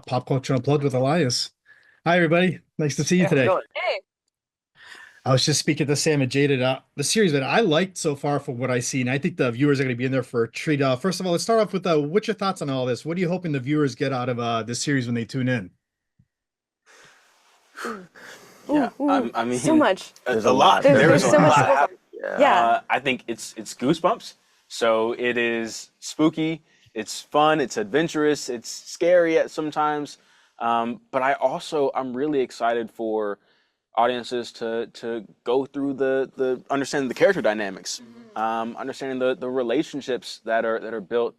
Pop Culture Unplugged with Elias. Hi, everybody. Nice to see you Hey, how's it today. going? Hey. I was just speaking to Sam and Jaded. The series that I liked so far from what I've seen, I think the viewers are going to be in there for a treat. First of all, let's start off with what's your thoughts on all this? What are you hoping the viewers get out of this series when they tune in? Ooh, Yeah, ooh, ooh. I So mean, much. a There's a lot. lot. There's There there's is a so much to lot go from. happening. Yeah. I think it's Goosebumps. So it is spooky. It's fun. It's adventurous. It's scary at sometimes. But I'm really excited for audiences to go through the understanding the character dynamics, understanding the relationships that are built.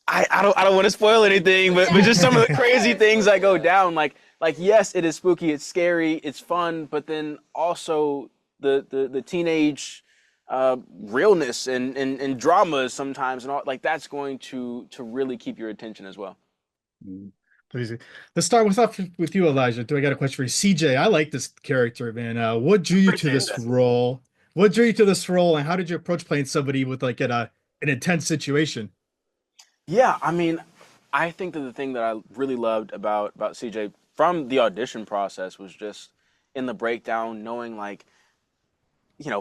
I don't want to spoil anything, but just some of the crazy things that go down. Like yes, it is spooky, it's scary, it's fun, but then also the teenage realness and dramas sometimes and all like that's going to really keep your attention as well. Mm, Please. Let's start with you, Elijah. Do I got a question for you? CJ, I like this character, man. What drew you to Appreciate this that. role? What drew you to this role, and how did you approach playing somebody with like an intense situation? Yeah, I mean, I think that the thing that I really loved about CJ from the audition process was just in the breakdown, knowing like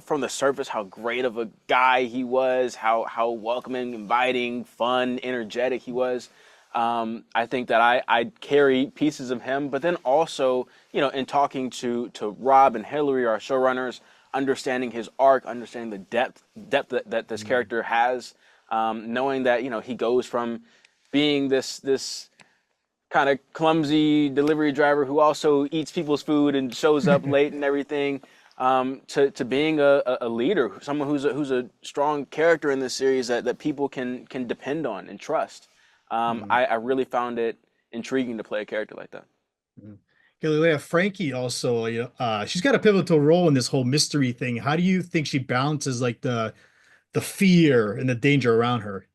from the surface how great of a guy he was, how welcoming, inviting, fun, energetic he was. I think that I carry pieces of him, but then also, in talking to Rob and Hillary, our showrunners, understanding his arc, understanding the depth that this character has, knowing that he goes from being this kind of clumsy delivery driver who also eats people's food and shows up late and everything, to being a leader, someone who's a strong character in this series that people can depend on and trust. Mm. I really found it intriguing to play a character like that. Mm. Galilea Frankie also, she's got a pivotal role in this whole mystery thing. How do you think she balances like the fear and the danger around her?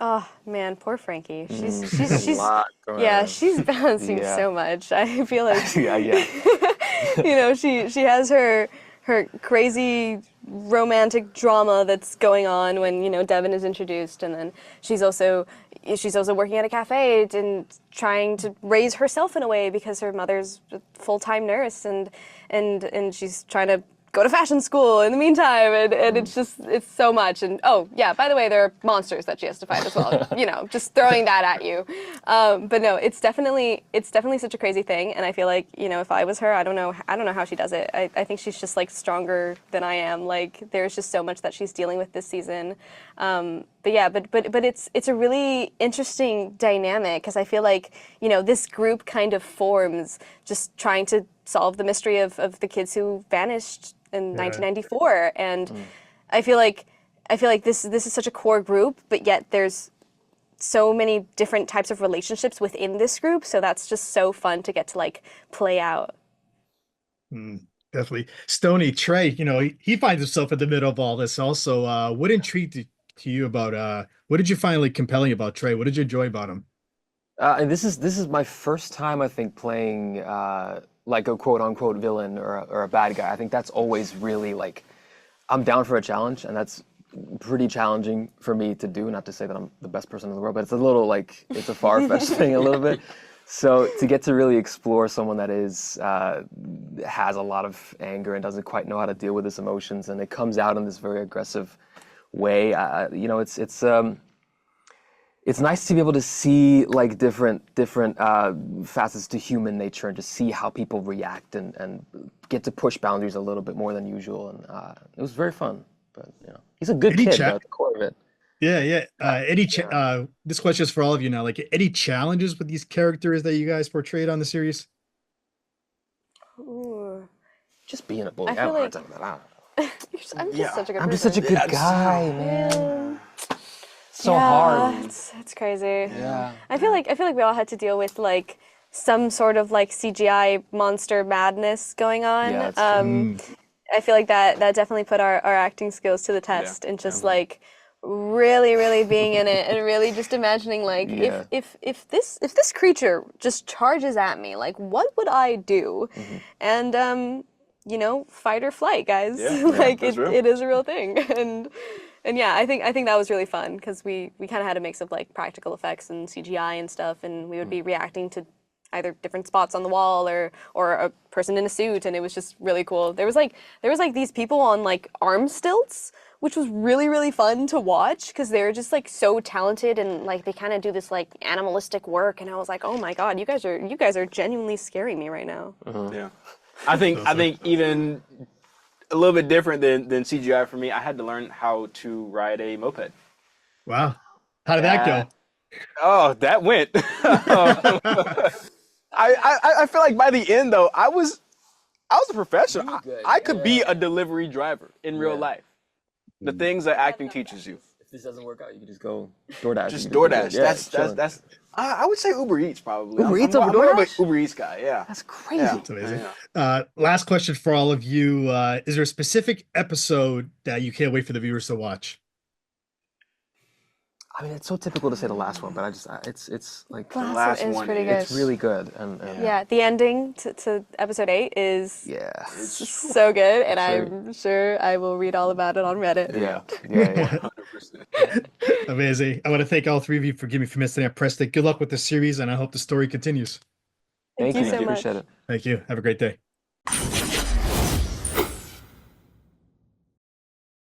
Oh man, poor Frankie. She's There's a she's she's lot going yeah, on. she's balancing Yeah. so much. I feel like Yeah, yeah. she has her crazy romantic drama that's going on when, Devin is introduced, and then she's also working at a cafe and trying to raise herself in a way because her mother's a full-time nurse, and she's trying to go to fashion school in the meantime, and it's so much. And oh yeah, by the way, there are monsters that she has to fight as well. Just throwing that at you. But no, it's definitely such a crazy thing, and I feel like, if I was her, I don't know how she does it. I think she's just like stronger than I am. Like there's just so much that she's dealing with this season. But yeah, but it's a really interesting dynamic because I feel like, this group kind of forms just trying to solve the mystery of the kids who vanished in Yeah. 1994. And I feel like this is such a core group, but yet there's so many different types of relationships within this group, so that's just so fun to get to like play out. Mm, definitely. Stony Trey, he finds himself in the middle of all this also. What intrigued to you about what did you find like compelling about Trey? What did you enjoy about him? And this is my first time, I think, playing like a quote unquote villain or a bad guy. I think that's always really like I'm down for a challenge, and that's pretty challenging for me to do. Not to say that I'm the best person in the world, but it's a little like it's a far-fetched thing a little bit. So to get to really explore someone that is has a lot of anger and doesn't quite know how to deal with his emotions, and it comes out in this very aggressive way. It's nice to be able to see like different facets to human nature and just see how people react and get to push boundaries a little bit more than usual. And it was very fun. But he's a good Any kid though, chat? at the core of it. Yeah, yeah. Yeah. This question is for all of you now. Like any challenges with these characters that you guys portrayed on the series? Ooh. Just being a I bully. I have feel a hard like time with that. I don't I'm just Yeah, such a good I'm just such a person. good that's guy, man. Yeah. So Yeah, hard. it's crazy. Yeah. I feel like we all had to deal with like some sort of like CGI monster madness going Yeah, on. that's true. Mm, I feel like that definitely put our acting skills to the yeah, test, and Yeah. just like really, really being in it and really just imagining like if Yeah. if if this if this creature just charges at me, like what would I do? Hmm. And fight or flight, guys. yeah, yeah. Yeah. Like That's it real. it is a real thing. And And yeah, I think that was really fun because we kind of had a mix of like practical effects and CGI and stuff, and we would be reacting to either different spots on the wall or a person in a suit, and it was just really cool. There was like these people on like arm stilts, which was really fun to watch because they're just like so talented and like they kind of do this like animalistic work, and I was like, oh my god, you guys are genuinely scaring me right now. Yeah. I think even a little bit different than CGI for me. I had to learn how to ride a moped. Wow. How did that go? Oh, that went. I feel like by the end though, I was a professional. I could be a delivery driver in real life. The things that acting teaches you. If this doesn't work out, you can just go DoorDash. Just DoorDash. That's. I would say Uber Eats probably. Uber Eats over I'm more of an DoorDash? Uber Eats guy. Yeah. That's crazy. Yeah. That's amazing. Last question for all of you. Is there a specific episode that you can't wait for the viewers to watch? I mean, it's so typical to say the last one, but it's like Last one is pretty good. it's really good. And Yeah, the ending to episode 8 is yeah. so good, and I'm sure I will read all about it on Reddit. Yeah. 100%. Amazing. I want to thank all three of you for giving me a few minutes today. I pressed it. Good luck with the series, and I hope the story continues. Thank you so much. Appreciate it. Thank you. Have a great day.